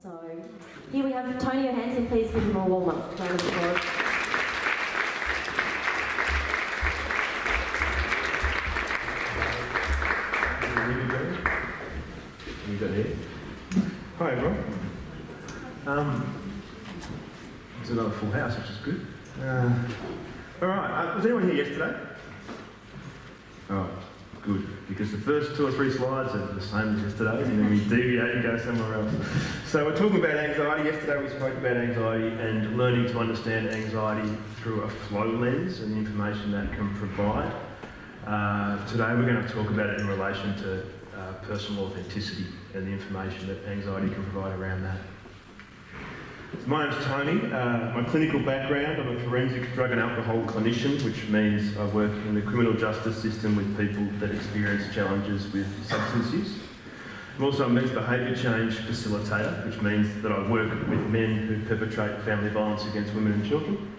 So here we have Tony Johansson. Please give him a warm up. Round of applause. You got here. Hi everyone. It's another full house, which is good. All right. Was anyone here yesterday? Oh, good. Because the first 2 or 3 slides are the same as yesterday's, and then we deviate and go somewhere else. So we're talking about anxiety. Yesterday we spoke about anxiety and learning to understand anxiety through a flow lens and the information that can provide. Today we're going to talk about it in relation to personal authenticity and the information that anxiety can provide around that. So my name's Tony. My clinical background, I'm a forensic drug and alcohol clinician, which means I work in the criminal justice system with people that experience challenges with substance use. I'm also a men's behaviour change facilitator, which means that I work with men who perpetrate family violence against women and children.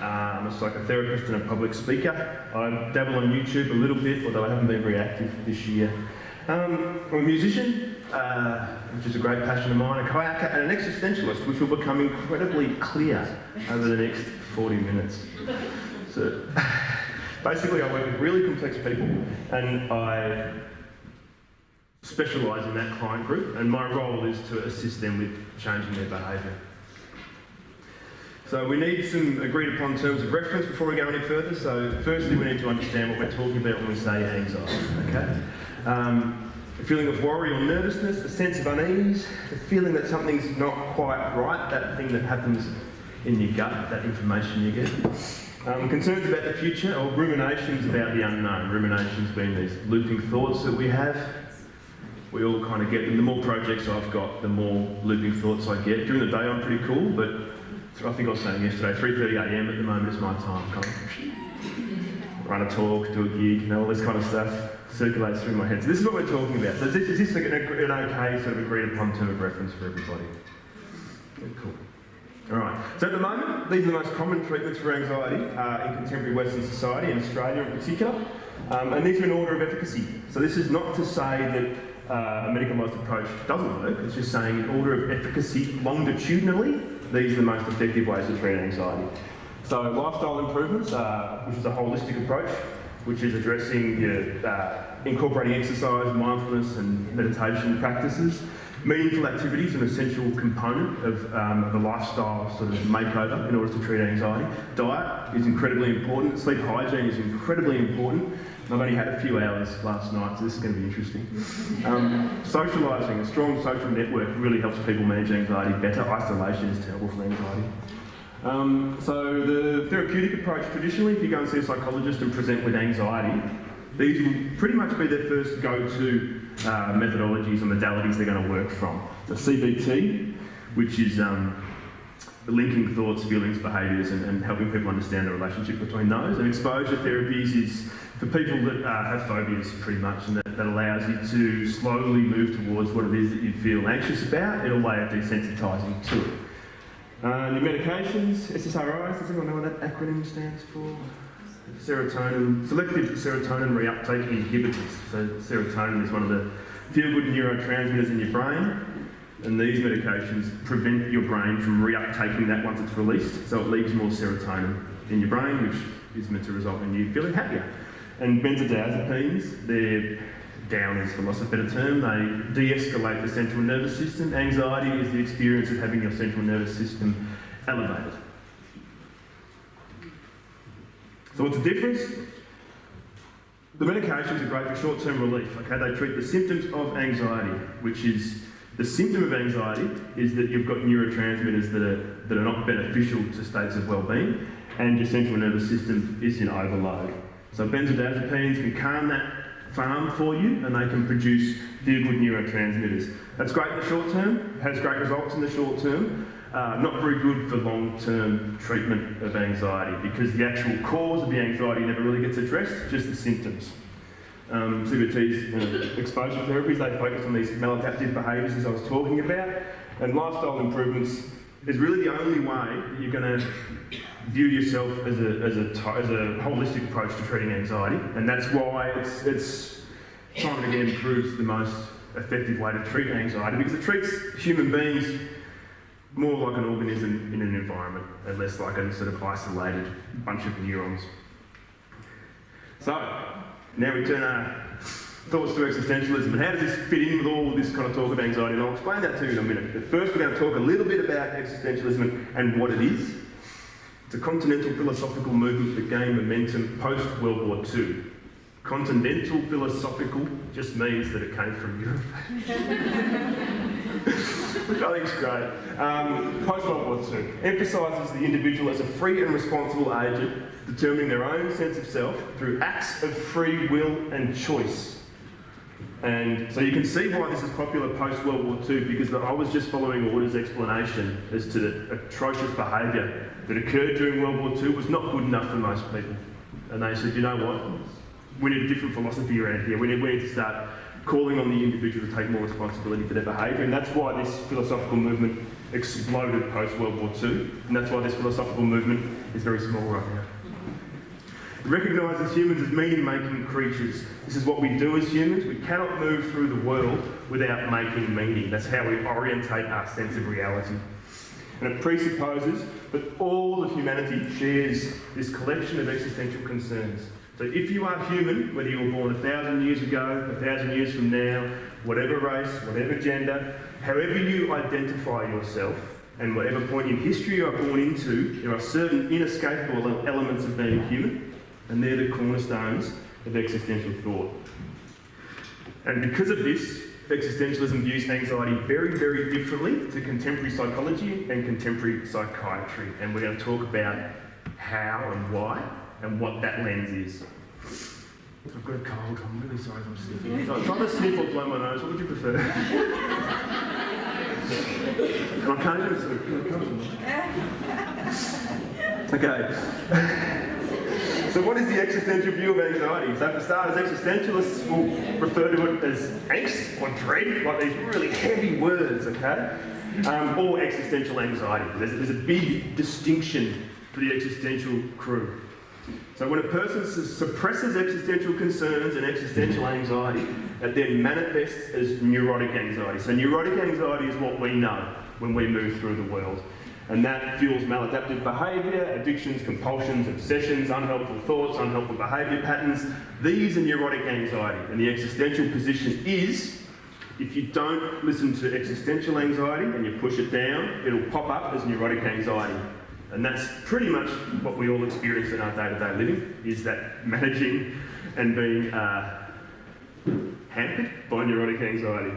I'm a psychotherapist and a public speaker. I dabble on YouTube a little bit, although I haven't been very active this year. I'm a musician, which is a great passion of mine, a kayaker and an existentialist, which will become incredibly clear over the next 40 minutes. So basically I work with really complex people and I specialise in that client group, and my role is to assist them with changing their behaviour. So we need some agreed upon terms of reference before we go any further. So firstly we need to understand what we're talking about when we say anxiety, okay? A feeling of worry or nervousness, a sense of unease, the feeling that something's not quite right, that thing that happens in your gut, that information you get. Concerns about the future or ruminations about the unknown. Ruminations being these looping thoughts that we have. We all kind of get them. The more projects I've got, the more looping thoughts I get. During the day I'm pretty cool, but I think I was saying yesterday, 3:30 AM at the moment is my time. Kind of run a talk, do a gig, all this kind of stuff circulates through my head. So this is what we're talking about. So is this an okay sort of agreed upon term of reference for everybody? Yeah, cool. All right. So at the moment, these are the most common treatments for anxiety in contemporary Western society, in Australia in particular. And these are in order of efficacy. So this is not to say that a medicalised approach doesn't work. It's just saying in order of efficacy longitudinally, these are the most effective ways to treat anxiety. So lifestyle improvements, which is a holistic approach, which is addressing incorporating exercise, mindfulness and meditation practices. Meaningful activity is an essential component of the lifestyle sort of makeover in order to treat anxiety. Diet is incredibly important. Sleep hygiene is incredibly important. I've only had a few hours last night, so this is going to be interesting. Socialising, a strong social network really helps people manage anxiety better. Isolation is terrible for anxiety. So the therapeutic approach, traditionally, if you go and see a psychologist and present with anxiety, these will pretty much be their first go-to methodologies or modalities they're going to work from. So CBT, which is linking thoughts, feelings, behaviours and helping people understand the relationship between those. And exposure therapies is for people that have phobias pretty much, and that allows you to slowly move towards what it is that you feel anxious about in a way of desensitising to it. Your medications, SSRIs, does anyone know what that acronym stands for? Serotonin, selective serotonin reuptake inhibitors. So serotonin is one of the feel-good neurotransmitters in your brain, and these medications prevent your brain from reuptaking that once it's released, so it leaves more serotonin in your brain, which is meant to result in you feeling happier. And benzodiazepines, they're downers for loss of a better term, they de-escalate the central nervous system. Anxiety is the experience of having your central nervous system elevated. So what's the difference? The medications are great for short-term relief, okay? They treat the symptoms of anxiety, which is, the symptom of anxiety is that you've got neurotransmitters that are not beneficial to states of well-being, and your central nervous system is in overload. So benzodiazepines can calm that farm for you, and they can produce feel-good neurotransmitters. That's great in the short term, has great results in the short term, not very good for long-term treatment of anxiety because the actual cause of the anxiety never really gets addressed, just the symptoms. CBT's exposure therapies, they focus on these maladaptive behaviours as I was talking about, and lifestyle improvements is really the only way that you're going to view yourself as a holistic approach to treating anxiety, and that's why it's time and again proves the most effective way to treat anxiety because it treats human beings more like an organism in an environment and less like a sort of isolated bunch of neurons. So, now we turn our thoughts to existentialism. And how does this fit in with all this kind of talk of anxiety? And I'll explain that to you in a minute. But first we're going to talk a little bit about existentialism and what it is. It's a continental philosophical movement that gained momentum post-World War II. Continental philosophical just means that it came from Europe. Which I think is great. Post-World War II emphasises the individual as a free and responsible agent, determining their own sense of self through acts of free will and choice. And so you can see why this is popular post-World War II, because I was just following Order's explanation as to the atrocious behaviour that occurred during World War II was not good enough for most people. And they said, you know what, we need a different philosophy around here. We need to start calling on the individual to take more responsibility for their behaviour. And that's why this philosophical movement exploded post-World War II. And that's why this philosophical movement is very small right now. It recognises humans as meaning-making creatures. This is what we do as humans. We cannot move through the world without making meaning. That's how we orientate our sense of reality. And it presupposes that all of humanity shares this collection of existential concerns. So if you are human, whether you were born 1,000 years ago, 1,000 years from now, whatever race, whatever gender, however you identify yourself, and whatever point in history you are born into, there are certain inescapable elements of being human, and they're the cornerstones of existential thought. And because of this, existentialism views anxiety very, very differently to contemporary psychology and contemporary psychiatry. And we're going to talk about how and why and what that lens is. I've got a cold, I'm really sorry if I'm sniffing. So try to sniff or blow my nose, what would you prefer? And I can't even sort of Okay. So what is the existential view of anxiety? So for starters, existentialists will refer to it as angst or dread, like these really heavy words, okay? Or existential anxiety. There's a big distinction for the existential crew. So when a person suppresses existential concerns and existential anxiety, it then manifests as neurotic anxiety. So neurotic anxiety is what we know when we move through the world. And that fuels maladaptive behaviour, addictions, compulsions, obsessions, unhelpful thoughts, unhelpful behaviour patterns. These are neurotic anxiety. And the existential position is, if you don't listen to existential anxiety and you push it down, it'll pop up as neurotic anxiety. And that's pretty much what we all experience in our day-to-day living, is that managing and being hampered by neurotic anxiety.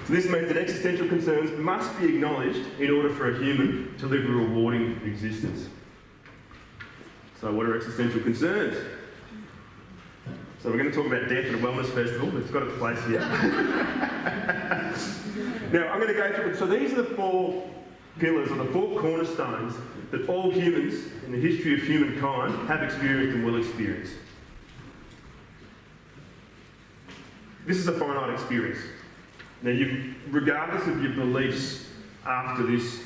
So this means that existential concerns must be acknowledged in order for a human to live a rewarding existence. So what are existential concerns? So we're going to talk about death at a wellness festival. It's got its place here. Now I'm going to go through, so these are the four pillars or the four cornerstones that all humans in the history of humankind have experienced and will experience. This is a finite experience. Now, regardless of your beliefs after this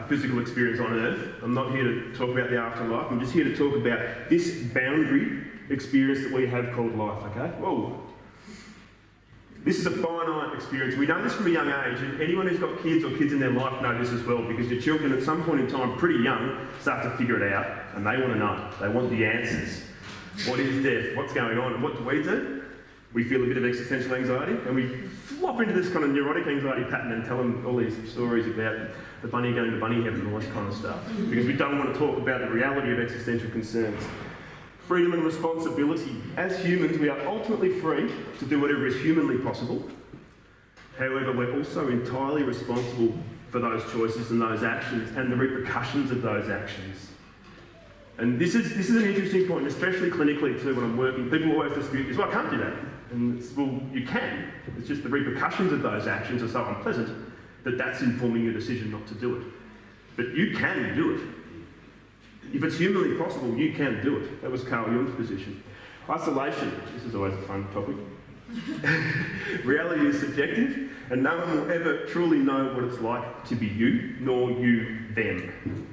physical experience on Earth, I'm not here to talk about the afterlife, I'm just here to talk about this boundary experience that we have called life, okay? Whoa. This is a finite experience. We know this from a young age, and anyone who's got kids or kids in their life know this as well, because your children at some point in time, pretty young, start to figure it out, and they want to know. They want the answers. What is death? What's going on? And what do? We feel a bit of existential anxiety, and we flop into this kind of neurotic anxiety pattern and tell them all these stories about the bunny going to bunny heaven and all this kind of stuff, because we don't want to talk about the reality of existential concerns. Freedom and responsibility. As humans, we are ultimately free to do whatever is humanly possible. However, we're also entirely responsible for those choices and those actions and the repercussions of those actions. And this is an interesting point, especially clinically too, when I'm working. People always dispute this, well, I can't do that. And it's, well, you can. It's just the repercussions of those actions are so unpleasant that that's informing your decision not to do it. But you can do it. If it's humanly possible, you can do it. That was Carl Jung's position. Isolation. This is always a fun topic. Reality is subjective, and no one will ever truly know what it's like to be you, nor you them.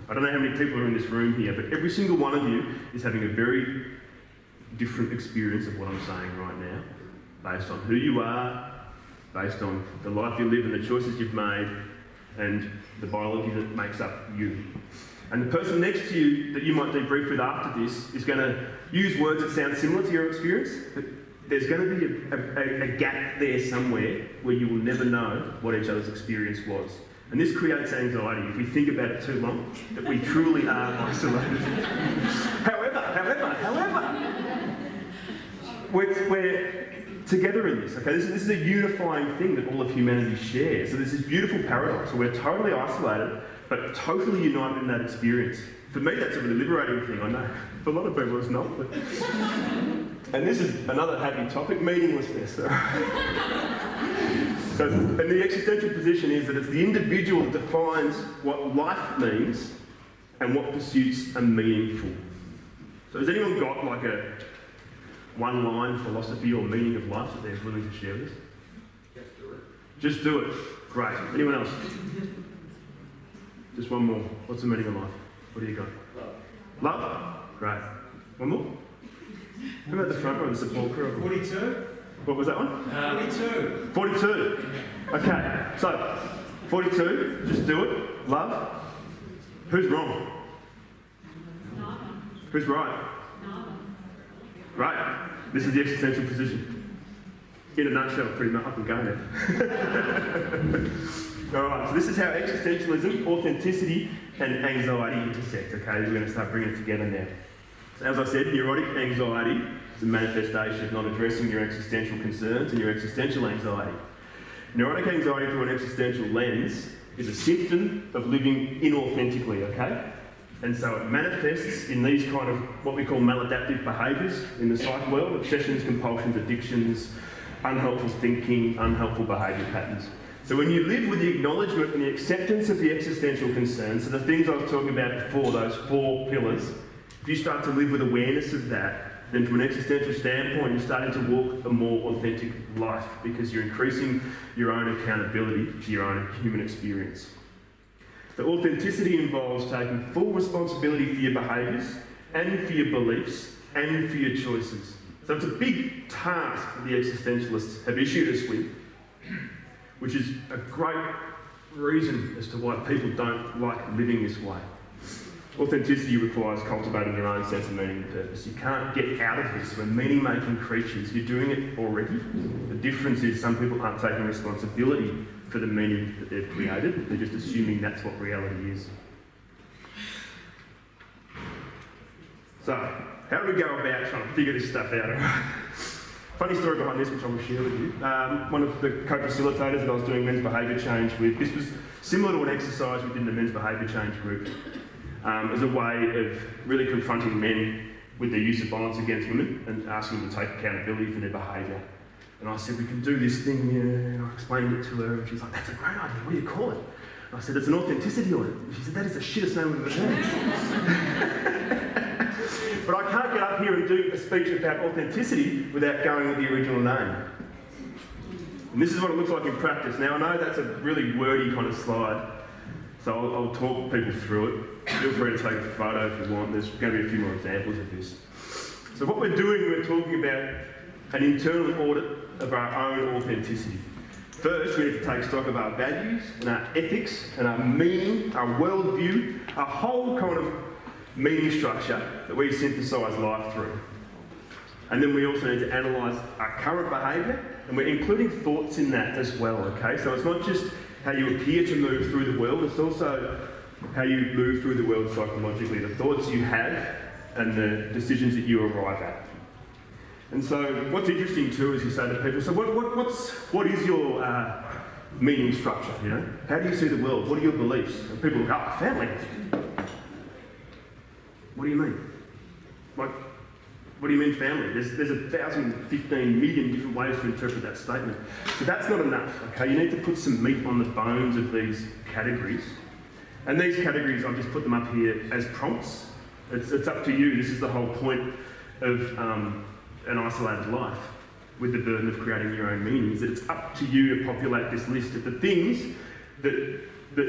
I don't know how many people are in this room here, but every single one of you is having a very different experience of what I'm saying right now, based on who you are, based on the life you live and the choices you've made and the biology that makes up you. And the person next to you that you might debrief with after this is going to use words that sound similar to your experience, but there's going to be a gap there somewhere where you will never know what each other's experience was. And this creates anxiety if we think about it too long, that we truly are isolated. However, we're together in this, okay? This is a unifying thing that all of humanity shares. So there's this beautiful paradox where we're totally isolated, but totally united in that experience. For me, that's a really liberating thing, I know. For a lot of people, it's not. But... And this is another happy topic, meaninglessness. So, and the existential position is that it's the individual that defines what life means and what pursuits are meaningful. So has anyone got like a one-line philosophy or meaning of life that they're willing to share with us? Just do it. Just do it. Great. Anyone else? Just one more. What's the meaning of life? What do you got? Love. Love? Great. One more? How about the front row, the sepulchre? 42. What was that one? 42. 42. Okay, so 42, just do it. Love. Who's wrong? Who's right? Right. This is the existential position. In a nutshell, pretty much. I can go now. Alright, so this is how existentialism, authenticity, and anxiety intersect, okay? We're going to start bringing it together now. As I said, neurotic anxiety is a manifestation of not addressing your existential concerns and your existential anxiety. Neurotic anxiety through an existential lens is a symptom of living inauthentically, okay? And so it manifests in these kind of what we call maladaptive behaviours in the psych world: obsessions, compulsions, addictions, unhelpful thinking, unhelpful behaviour patterns. So when you live with the acknowledgement and the acceptance of the existential concerns, so the things I was talking about before, those 4 pillars, if you start to live with awareness of that, then from an existential standpoint, you're starting to walk a more authentic life because you're increasing your own accountability to your own human experience. The authenticity involves taking full responsibility for your behaviours and for your beliefs and for your choices. So it's a big task that the existentialists have issued us with, which is a great reason as to why people don't like living this way. Authenticity requires cultivating your own sense of meaning and purpose. You can't get out of this. We're meaning-making creatures. You're doing it already. The difference is some people aren't taking responsibility for the meaning that they've created. They're just assuming that's what reality is. So, how do we go about trying to figure this stuff out? Funny story behind this, which I will share with you. One of the co-facilitators that I was doing men's behaviour change with, this was similar to an exercise we did in the men's behaviour change group. As a way of really confronting men with their use of violence against women and asking them to take accountability for their behaviour. And I said, we can do this thing here, and I explained it to her, and she's like, that's a great idea, what do you call it? And I said, it's an authenticity audit. And she said, that is the shittest name we've ever heard. But I can't get up here and do a speech about authenticity without going with the original name. And this is what it looks like in practice. Now, I know that's a really wordy kind of slide, so I'll talk people through it. Feel free to take a photo if you want. There's going to be a few more examples of this. So what we're doing, we're talking about an internal audit of our own authenticity. First, we need to take stock of our values and our ethics and our meaning, our worldview, our whole kind of meaning structure that we synthesise life through. And then we also need to analyse our current behaviour, and we're including thoughts in that as well, okay? So it's not just how you appear to move through the world, it's also how you move through the world psychologically, the thoughts you have and the decisions that you arrive at. And so what's interesting too is you say to people, so what is your meaning structure, you know? How do you see the world? What are your beliefs? And people go, family. What do you mean? Like, what do you mean family? There's 1,015 million different ways to interpret that statement. So that's not enough, okay? You need to put some meat on the bones of these categories. And these categories, I've just put them up here as prompts. It's up to you. This is the whole point of an isolated life with the burden of creating your own meanings, that it's up to you to populate this list of the things that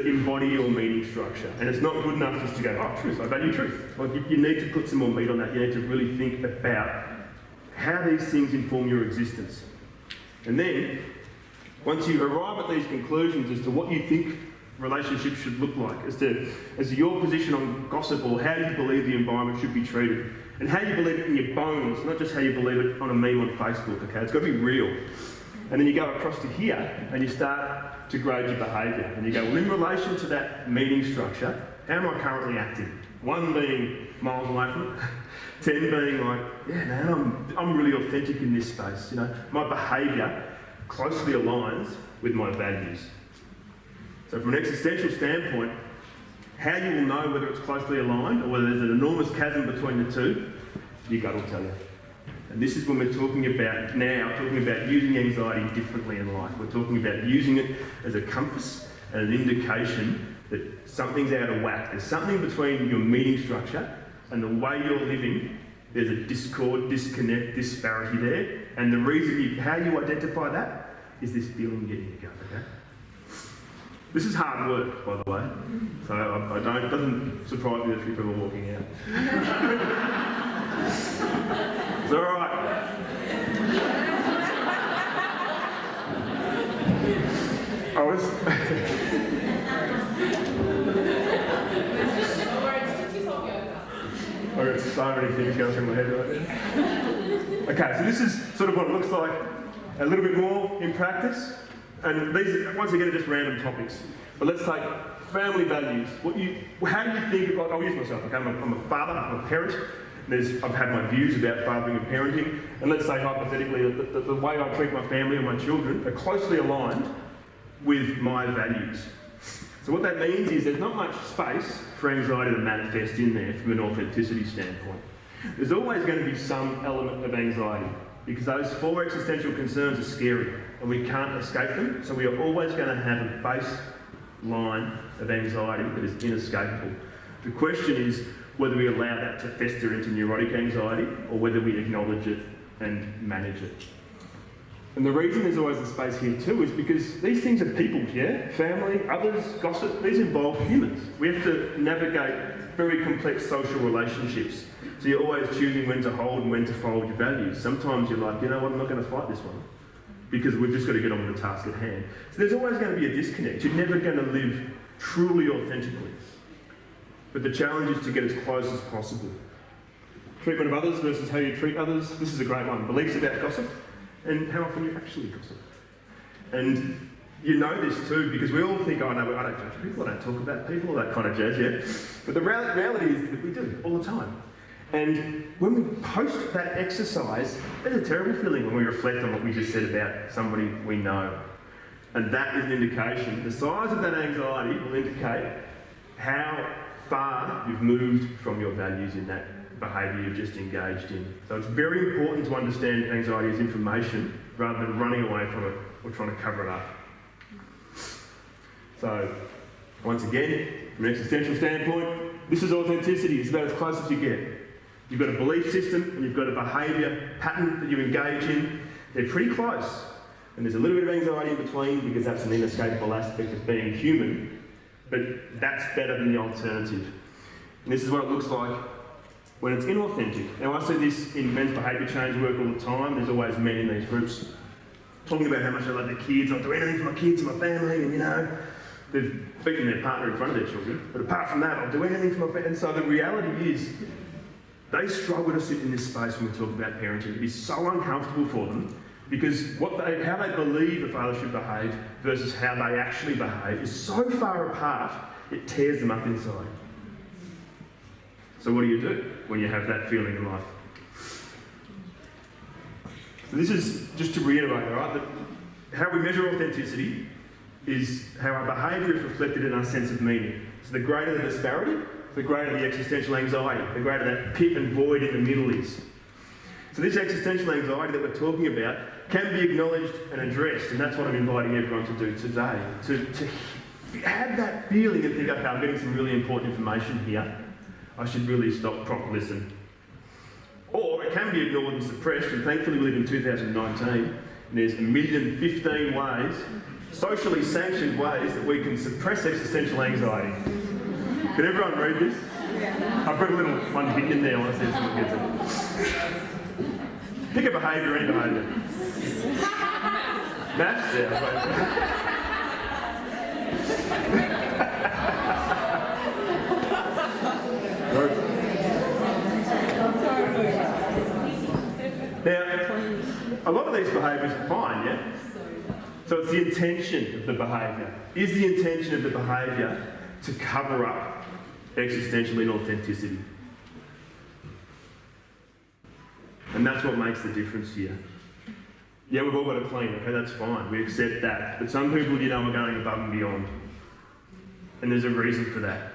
embody your meaning structure. And it's not good enough just to go, oh, truth, I value truth. Like, you need to put some more meat on that. You need to really think about how these things inform your existence. And then Once you arrive at these conclusions as to what you think relationships should look like, as to your position on gossip or how you believe the environment should be treated, and how you believe it in your bones, not just how you believe it on a meme on Facebook, okay? It's got to be real. And then you go across to here and you start to grade your behaviour. And you go, well, in relation to that meeting structure, how am I currently acting? 1 being miles away from it, 10 being like, yeah, man, I'm really authentic in this space. You know, my behaviour closely aligns with my values. So from an existential standpoint, how you will know whether it's closely aligned or whether there's an enormous chasm between the two, your gut will tell you. And this is when we're talking about using anxiety differently in life. We're talking about using it as a compass and an indication that something's out of whack. There's something between your meeting structure and the way you're living. There's a discord, disconnect, disparity there. And the reason how you identify that is this feeling getting your gut, okay? This is hard work, by the way. So it doesn't surprise me that a few people are walking out. It's all right. I've got so many things going through my head right now. Okay, so this is sort of what it looks like a little bit more in practice. And these, once again, are just random topics. But let's take family values. How do you think, I'll use myself, okay? I'm a father, I'm a parent. I've had my views about fathering and parenting. And let's say hypothetically that the way I treat my family and my children are closely aligned with my values. So what that means is there's not much space for anxiety to manifest in there from an authenticity standpoint. There's always going to be some element of anxiety because those 4 existential concerns are scary and we can't escape them. So we are always going to have a baseline of anxiety that is inescapable. The question is whether we allow that to fester into neurotic anxiety or whether we acknowledge it and manage it. And the reason there's always a space here too is because these things are people, yeah? Family, others, gossip, these involve humans. We have to navigate very complex social relationships. So you're always choosing when to hold and when to fold your values. Sometimes you're like, you know what, I'm not going to fight this one because we've just got to get on with the task at hand. So there's always going to be a disconnect. You're never going to live truly authentically. But the challenge is to get as close as possible. Treatment of others versus how you treat others. This is a great one. Beliefs about gossip. And how often you actually gossip. And you know this too, because we all think, oh no, I don't judge people, I don't talk about people, that kind of jazz, yeah? But the reality is that we do, all the time. And when we post that exercise, there's a terrible feeling when we reflect on what we just said about somebody we know. And that is an indication. The size of that anxiety will indicate how far you've moved from your values in that behaviour you've just engaged in. So it's very important to understand anxiety as information rather than running away from it or trying to cover it up. So, once again, from an existential standpoint, this is authenticity. It's about as close as you get. You've got a belief system and you've got a behaviour pattern that you engage in. They're pretty close. And there's a little bit of anxiety in between because that's an inescapable aspect of being human. But that's better than the alternative. And this is what it looks like when it's inauthentic. Now I see this in men's behaviour change work all the time. There's always men in these groups talking about how much they love their kids, I'll do anything for my kids and my family, and you know, they've beaten their partner in front of their children. But apart from that, I'll do anything for my family. And so the reality is, they struggle to sit in this space when we talk about parenting. It is so uncomfortable for them because how they believe a father should behave versus how they actually behave is so far apart, it tears them up inside. So what do you do when you have that feeling in life? So this is just to reiterate, all right, that how we measure authenticity is how our behaviour is reflected in our sense of meaning. So the greater the disparity, the greater the existential anxiety, the greater that pit and void in the middle is. So this existential anxiety that we're talking about can be acknowledged and addressed, and that's what I'm inviting everyone to do today. To have that feeling and think, okay, I'm getting some really important information here. I should really stop, proper listen. Or it can be ignored and suppressed, and thankfully we live in 2019, and there's 1,015 ways, socially sanctioned ways that we can suppress existential anxiety. Can everyone read this? I've got a little one hidden in there, I want to see if someone gets it. Pick a behaviour, any behaviour. Maths? Yeah. Now, a lot of these behaviours are fine, yeah? So it's the intention of the behaviour. Is the intention of the behaviour to cover up existential inauthenticity? And that's what makes the difference here. Yeah, we've all got to clean, okay, that's fine, we accept that. But some people, you know, are going above and beyond. And there's a reason for that.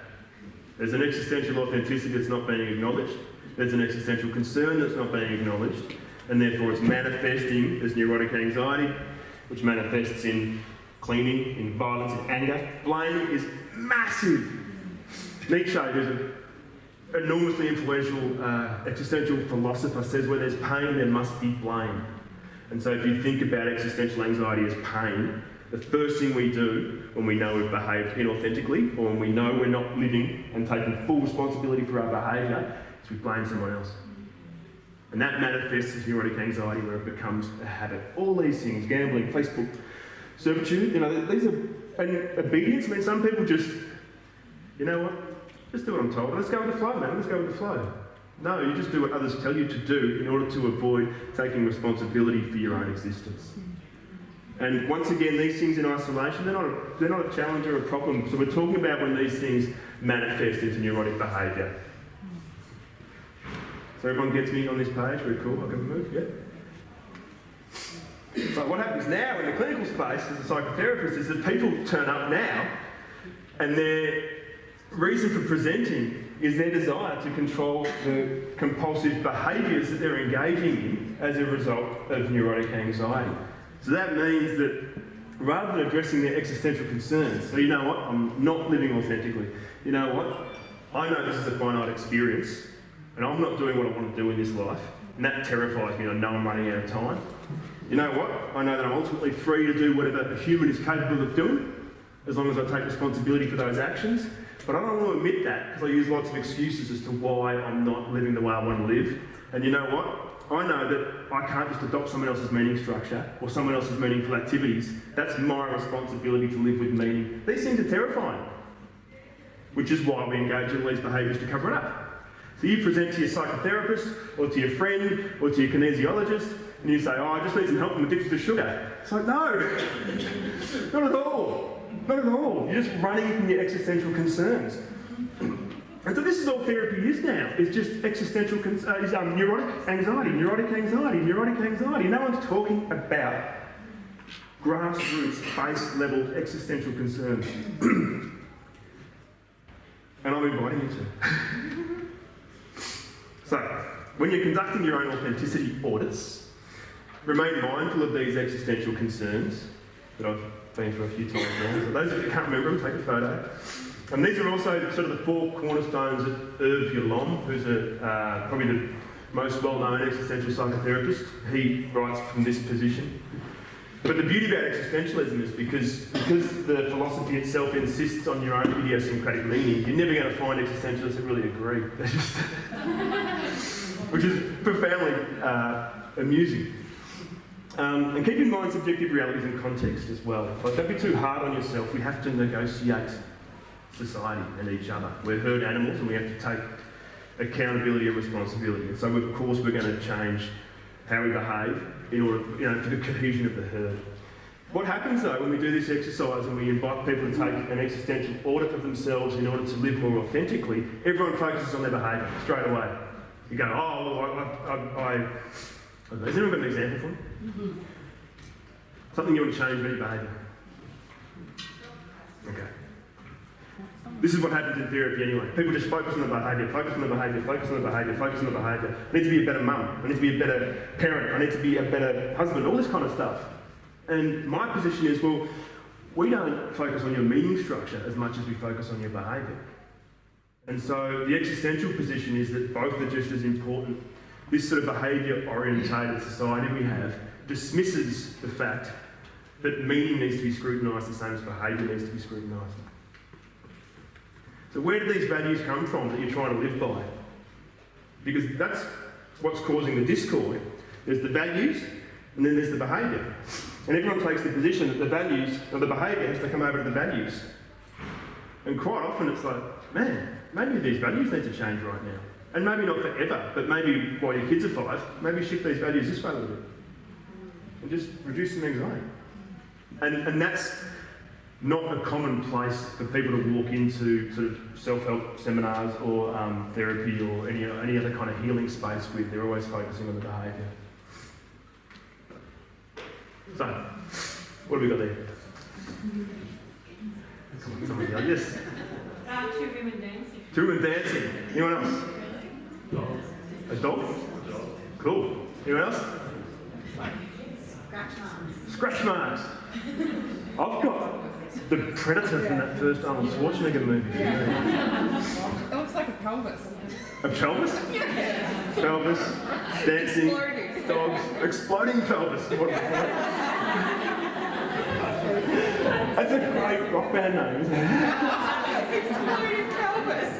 There's an existential authenticity that's not being acknowledged. There's an existential concern that's not being acknowledged. And therefore it's manifesting as neurotic anxiety, which manifests in cleaning, in violence, in anger. Blame is massive. Nietzsche, who's an enormously influential existential philosopher, says where there's pain, there must be blame. And so if you think about existential anxiety as pain, the first thing we do when we know we've behaved inauthentically, or when we know we're not living and taking full responsibility for our behaviour, is we blame someone else. And that manifests as neurotic anxiety, where it becomes a habit. All these things, gambling, Facebook, servitude, you know, these are, and obedience. I mean, some people just, you know what, just do what I'm told. Let's go with the flow, man, let's go with the flow. No, you just do what others tell you to do in order to avoid taking responsibility for your own existence. And once again, these things in isolation, they're not a challenge or a problem. So we're talking about when these things manifest into neurotic behaviour. So everyone gets me on this page, very cool, I can move, yeah? So what happens now in the clinical space as a psychotherapist is that people turn up now and their reason for presenting is their desire to control the compulsive behaviours that they're engaging in as a result of neurotic anxiety. So that means that rather than addressing their existential concerns, so you know what, I'm not living authentically. You know what, I know this is a finite experience and I'm not doing what I want to do in this life, and that terrifies me. I know I'm running out of time. You know what, I know that I'm ultimately free to do whatever a human is capable of doing, as long as I take responsibility for those actions. But I don't want to admit that because I use lots of excuses as to why I'm not living the way I want to live. And you know what? I know that I can't just adopt someone else's meaning structure or someone else's meaningful activities. That's my responsibility to live with meaning. These things are terrifying, which is why we engage in these behaviours to cover it up. So you present to your psychotherapist or to your friend or to your kinesiologist and you say, oh, I just need some help from addicted to sugar. It's like, no, not at all. Not at all. You're just running from your existential concerns. And so this is all therapy is now. It's just existential neurotic anxiety, neurotic anxiety, neurotic anxiety. No one's talking about grassroots, base level existential concerns. And I'm inviting you to. So, when you're conducting your own authenticity audits, remain mindful of these existential concerns that I've been through a few times now. So those of you who can't remember them, take a photo. And these are also sort of the four cornerstones of Irv Yalom, who's probably the most well-known existential psychotherapist. He writes from this position. But the beauty about existentialism is because the philosophy itself insists on your own idiosyncratic meaning, you're never going to find existentialists that really agree. Which is profoundly amusing. And keep in mind subjective realities and context as well. Like, don't be too hard on yourself. We have to negotiate society and each other. We're herd animals and we have to take accountability and responsibility. And so, of course, we're going to change how we behave in order, for the cohesion of the herd. What happens though when we do this exercise and we invite people to take an existential audit of themselves in order to live more authentically, everyone focuses on their behaviour straight away. You go, has anyone got an example for me? Something you want to change about your behaviour? Okay. This is what happens in therapy anyway. People just focus on the behaviour, focus on the behaviour, focus on the behaviour, focus on the behaviour. I need to be a better mum. I need to be a better parent. I need to be a better husband. All this kind of stuff. And my position is, well, we don't focus on your meaning structure as much as we focus on your behaviour. And so the existential position is that both are just as important. This sort of behaviour-orientated society we have dismisses the fact that meaning needs to be scrutinised the same as behaviour needs to be scrutinised. So where do these values come from that you're trying to live by? Because that's what's causing the discord. There's the values, and then there's the behaviour. And everyone takes the position that the values, or the behaviour has to come over to the values. And quite often it's like, man, maybe these values need to change right now. And maybe not forever, but maybe while your kids are 5, maybe shift these values this way a little bit. And just reduce some anxiety. And that's not a common place for people to walk into sort of self-help seminars or therapy or any other kind of healing space with. They're always focusing on the behaviour. So, what have we got there? Somebody else. Yes? 2 women dancing. 2 women dancing. Anyone else? A dog? Cool. Anyone else? Scratch marks. Scratch marks. I've got the Predator from that first Arnold Schwarzenegger movie. It looks like a pelvis. A pelvis? Yeah. Pelvis, dancing, Exploding. dogs, exploding pelvis. What That's a great rock band name, isn't it? Exploding pelvis.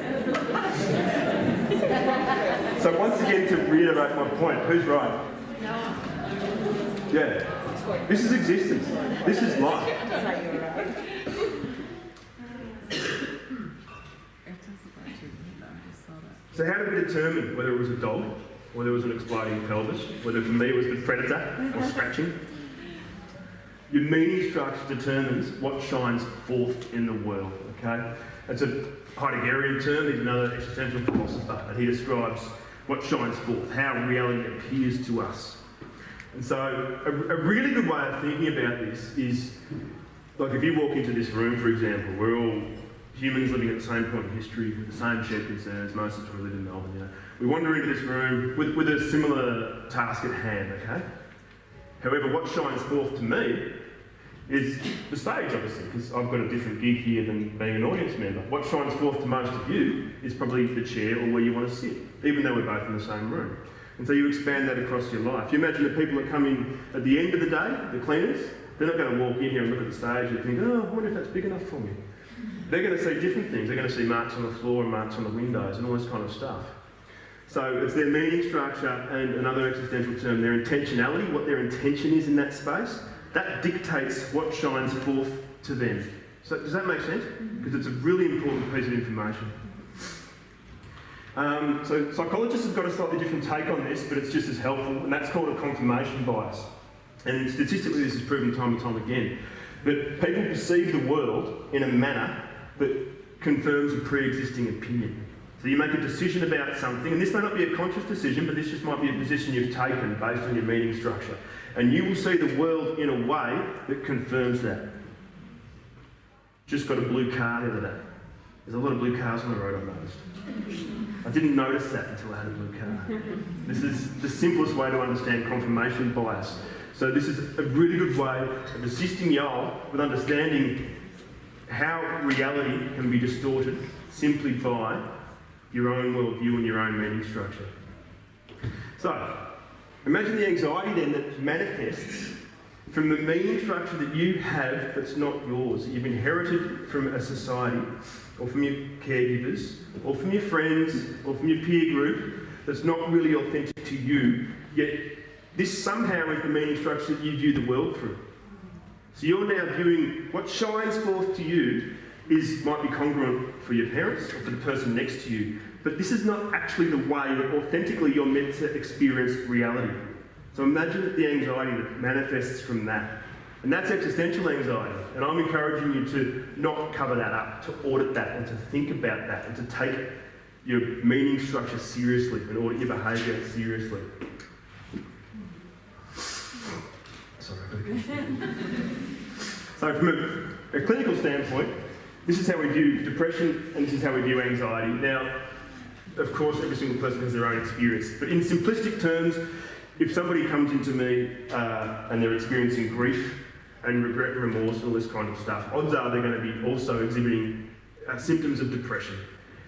So once again, to reiterate my point, who's right? Yeah. This is existence. This is life. So how do we determine whether it was a dog, whether it was an exploding pelvis, whether for me it was the Predator or scratching? Your meaning structure determines what shines forth in the world, okay? It's a Heideggerian term. He's another existential philosopher, and he describes what shines forth, how reality appears to us. And so a really good way of thinking about this is, like if you walk into this room, for example, we're all humans living at the same point in history, with the same shared concerns. Most of us live in Melbourne, you know. We wander into this room with a similar task at hand, okay? However, what shines forth to me is the stage, obviously, because I've got a different gig here than being an audience member. What shines forth to most of you is probably the chair or where you want to sit, even though we're both in the same room. And so you expand that across your life. You imagine the people that come in at the end of the day, the cleaners, they're not going to walk in here and look at the stage and think, oh, I wonder if that's big enough for me. They're going to see different things. They're going to see marks on the floor and marks on the windows and all this kind of stuff. So it's their meaning structure and another existential term, their intentionality, what their intention is in that space. That dictates what shines forth to them. So does that make sense? Because it's a really important piece of information. So psychologists have got a slightly different take on this, but it's just as helpful, and that's called a confirmation bias. And statistically this is proven time and time again, that people perceive the world in a manner that confirms a pre-existing opinion. So you make a decision about something, and this may not be a conscious decision, but this just might be a position you've taken based on your meaning structure. And you will see the world in a way that confirms that. Just got a blue car the other day. There's a lot of blue cars on the road, I've noticed. I didn't notice that until I had a blue car. This is the simplest way to understand confirmation bias. So this is a really good way of assisting y'all with understanding how reality can be distorted simply by your own worldview and your own meaning structure. So, imagine the anxiety then that manifests from the meaning structure that you have that's not yours, that you've inherited from a society, or from your caregivers, or from your friends, or from your peer group, that's not really authentic to you, yet this somehow is the meaning structure that you view the world through. So you're now viewing what shines forth to you might be congruent for your parents or for the person next to you, but this is not actually the way that authentically you're meant to experience reality. So imagine the anxiety that manifests from that. And that's existential anxiety. And I'm encouraging you to not cover that up, to audit that and to think about that and to take your meaning structure seriously and audit your behaviour seriously. Sorry, So from a clinical standpoint, this is how we view depression and this is how we view anxiety. Now, of course, every single person has their own experience, but in simplistic terms, if somebody comes into me and they're experiencing grief and regret and remorse and all this kind of stuff, odds are they're going to be also exhibiting symptoms of depression.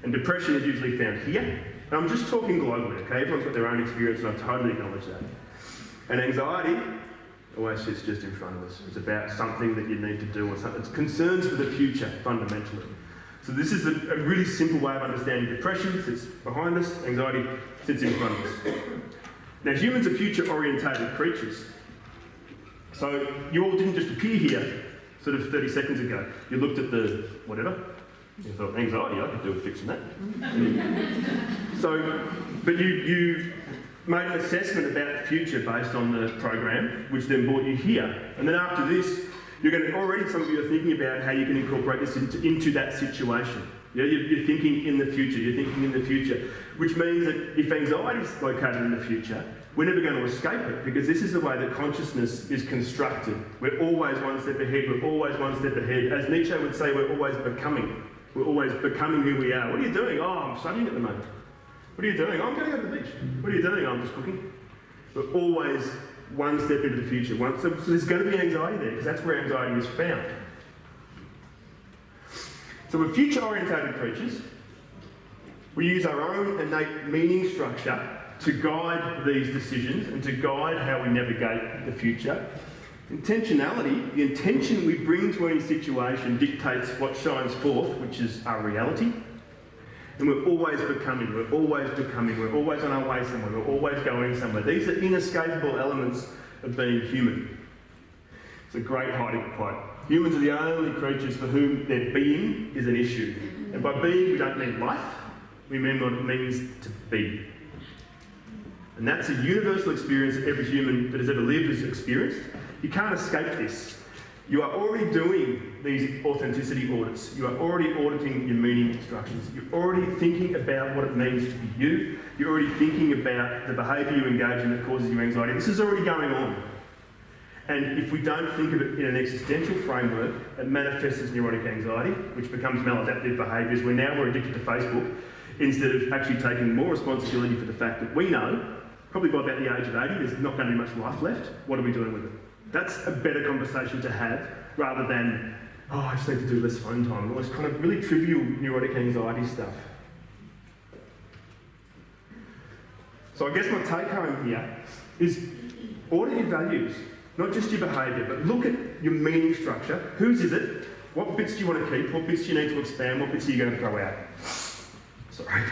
And depression is usually found here. And I'm just talking globally, okay? Everyone's got their own experience and I totally acknowledge that. And anxiety always sits just in front of us. It's about something that you need to do or something. It's concerns for the future, fundamentally. So this is a really simple way of understanding depression. Sits behind us, anxiety sits in front of us. Now humans are future-orientated creatures. So you all didn't just appear here sort of 30 seconds ago. You looked at the whatever, you thought, anxiety, I could do with fixing that. But you made an assessment about the future based on the program, which then brought you here. And then after this, you're going to, already some of you are thinking about how you can incorporate this into that situation. Yeah, you're thinking in the future, which means that if anxiety is located in the future, we're never going to escape it, because this is the way that consciousness is constructed. We're always one step ahead, we're always one step ahead. As Nietzsche would say, we're always becoming. We're always becoming who we are. What are you doing? Oh, I'm studying at the moment. What are you doing? Oh, I'm going to the beach. What are you doing? Oh, I'm just cooking. We're always one step into the future. So there's going to be anxiety there, because that's where anxiety is found. So we're future-orientated creatures. We use our own innate meaning structure to guide these decisions and to guide how we navigate the future. Intentionality, the intention we bring to any situation, dictates what shines forth, which is our reality. And we're always becoming, we're always on our way somewhere, we're always going somewhere. These are inescapable elements of being human. It's a great Heidegger quote. Humans are the only creatures for whom their being is an issue. And by being, we don't mean life, we mean what it means to be. And that's a universal experience that every human that has ever lived has experienced. You can't escape this. You are already doing these authenticity audits. You are already auditing your meaning instructions. You're already thinking about what it means to be you. You're already thinking about the behaviour you engage in that causes you anxiety. This is already going on. And if we don't think of it in an existential framework, it manifests as neurotic anxiety, which becomes maladaptive behaviours where now we're addicted to Facebook, instead of actually taking more responsibility for the fact that we know, probably by about the age of 80, there's not going to be much life left. What are we doing with it? That's a better conversation to have, rather than, oh, I just need to do less phone time. All this kind of really trivial neurotic anxiety stuff. So I guess my take home here is audit your values, not just your behaviour, but look at your meaning structure. Whose is it? What bits do you want to keep? What bits do you need to expand? What bits are you going to throw out? Sorry.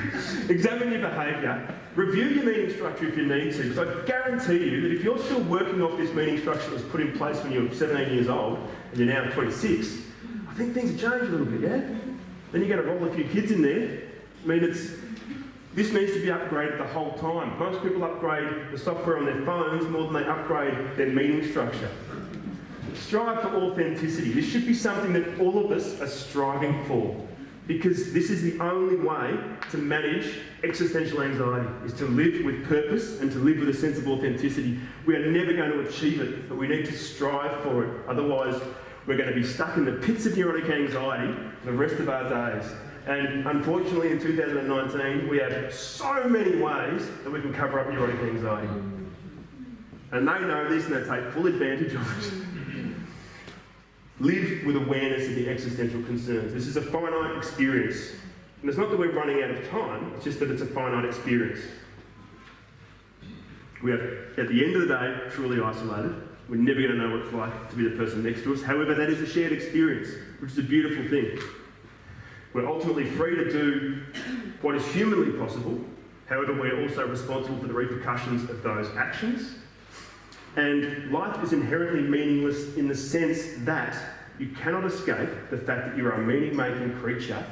Examine your behaviour. Review your meaning structure if you need to, because I guarantee you that if you're still working off this meaning structure that was put in place when you were 17 years old and you're now 26, I think things have changed a little bit, yeah? Then you're going to roll a few kids in there. I mean, this needs to be upgraded the whole time. Most people upgrade the software on their phones more than they upgrade their meaning structure. Strive for authenticity. This should be something that all of us are striving for, because this is the only way to manage existential anxiety, is to live with purpose and to live with a sense of authenticity. We are never going to achieve it, but we need to strive for it. Otherwise, we're going to be stuck in the pits of neurotic anxiety for the rest of our days. And unfortunately, in 2019, we have so many ways that we can cover up neurotic anxiety. And they know this and they take full advantage of it. Live with awareness of the existential concerns. This is a finite experience. And it's not that we're running out of time, it's just that it's a finite experience. We are, at the end of the day, truly isolated. We're never going to know what it's like to be the person next to us. However, that is a shared experience, which is a beautiful thing. We're ultimately free to do what is humanly possible. However, we're also responsible for the repercussions of those actions. And life is inherently meaningless in the sense that you cannot escape the fact that you're a meaning-making creature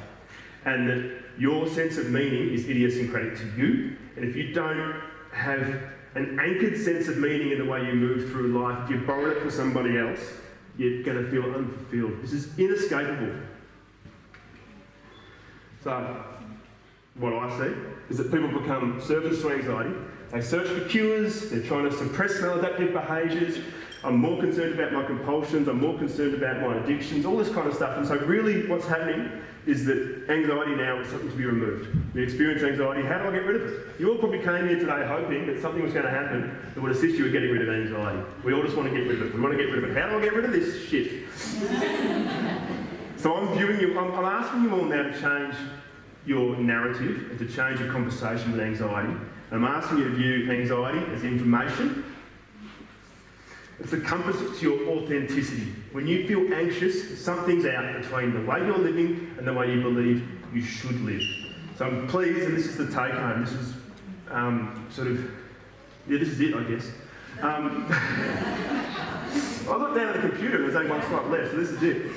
and that your sense of meaning is idiosyncratic to you. And if you don't have an anchored sense of meaning in the way you move through life, if you borrow it from somebody else, you're going to feel unfulfilled. This is inescapable. So, what I see is that people become servants to anxiety. They search for cures, they're trying to suppress maladaptive behaviours. I'm more concerned about my compulsions, I'm more concerned about my addictions, all this kind of stuff. And so really what's happening is that anxiety now is something to be removed. We experience anxiety, how do I get rid of it? You all probably came here today hoping that something was going to happen that would assist you with getting rid of anxiety. We all just want to get rid of it. We want to get rid of it. How do I get rid of this shit? So I'm asking you all now to change your narrative and to change your conversation with anxiety. I'm asking you to view anxiety as information. It's a compass to your authenticity. When you feel anxious, something's out between the way you're living and the way you believe you should live. So I'm pleased, and this is the take home. This is this is it, I guess. I looked down at the computer and there's only one slide left, so this is it.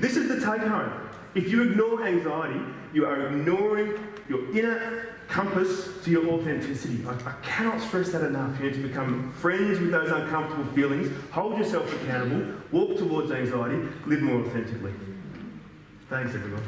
This is the take home. If you ignore anxiety, you are ignoring your inner compass to your authenticity. I cannot stress that enough. You need to become friends with those uncomfortable feelings, hold yourself accountable, walk towards anxiety, live more authentically. Thanks, everyone.